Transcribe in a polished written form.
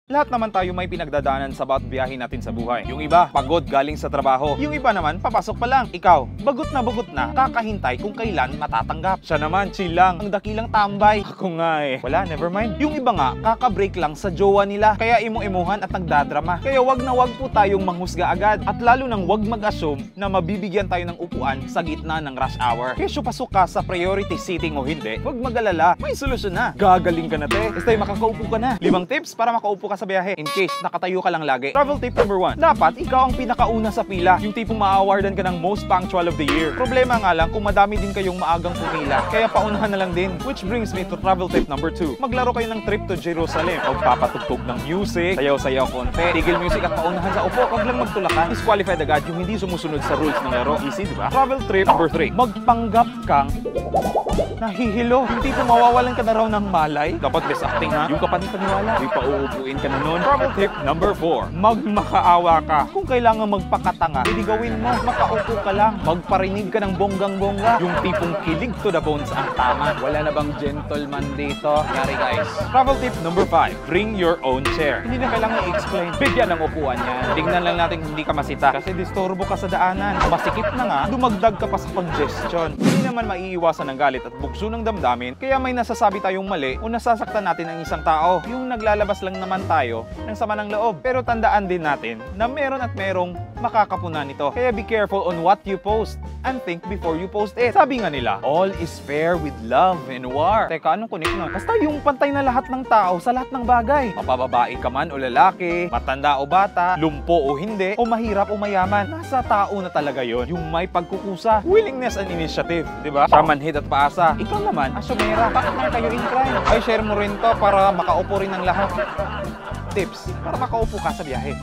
Lahat naman tayo may pinagdadaanan sa bawat biyahe natin sa buhay. Yung iba, pagod galing sa trabaho. Yung iba naman, papasok pa lang. Ikaw, bagot na, kakahintay kung kailan matatanggap. Siya naman, chill lang, ang dakilang tambay. Ako nga eh. Wala, never mind. Yung iba nga, kakabreak lang sa jowa nila. Kaya imo-imuhan at nagdadrama. Kaya wag na wag po tayong manghusga agad. At lalo nang wag mag-assume na mabibigyan tayo ng upuan sa gitna ng rush hour. Kaya pasok ka sa priority seating o hindi, wag mag-alala. May solusyon na. Gagaling ka na te. Basta makakaupo ka na. 5 tips para makaupo ka sa biyahe in case nakatayo ka lang lagi. Travel tip number 1. Dapat ikaw ang pinakauna sa pila. Yung tipong ma-awardan ka ng most punctual of the year. Problema nga lang kung madami din kayong maagang pumila. Kaya paunahan na lang din. Which brings me to travel tip number 2. Maglaro kayo ng trip to Jerusalem. O papatugtog ng music, sayaw-sayaw konti, tigil music at paunahan sa upo. Huwag lang magtulakan. Disqualified agad yung hindi sumusunod sa rules ng laro. Easy, di ba? Travel trip number 3. Magpanggap kang nahihilo. Yung tipong mawawalan ka na raw ng malay. Dapat best acting ha. Yung kapani-paniwala. Yung pauupuin ka na nun. Travel tip number 4. Magmakaawa ka. Kung kailangan magpakatanga, hindi gawin mo. Makaupo ka lang. Magparinig ka ng bonggang-bongga. Yung tipong kilig to the bones ang tama. Wala na bang gentleman dito? Yari guys. Travel tip number 5. Bring your own chair. Hindi na kailangan i-explain. Bigyan ng upuan yan. Tingnan lang natin kung hindi ka masita. Kasi disturbo ka sa daanan. Masikip na nga, dumagdag ka pa sa congestion. Hindi naman maiiwasan ng galit at bugso ng damdamin. Kaya may nasasabi tayong mali o nasasaktan natin ang isang tao. Yung naglalabas lang naman tayo ng sama ng loob. Pero tandaan din natin na meron at merong makakapunan nito. Kaya be careful on what you post and think before you post it. Sabi nga nila, all is fair with love and war. Teka, anong connect na? Basta yung pantay na lahat ng tao sa lahat ng bagay. Mapababae ka man o lalaki, matanda o bata, lumpo o hindi, o mahirap o mayaman. Nasa tao na talaga yon. Yung may pagkukusa, willingness and initiative. Diba? Siya manhid at paasa. Ikaw naman, asumera. Partner kayo in crime. Ay, share mo rin to para makaupo rin ng lahat. Tips para makaupo ka sa biyahe.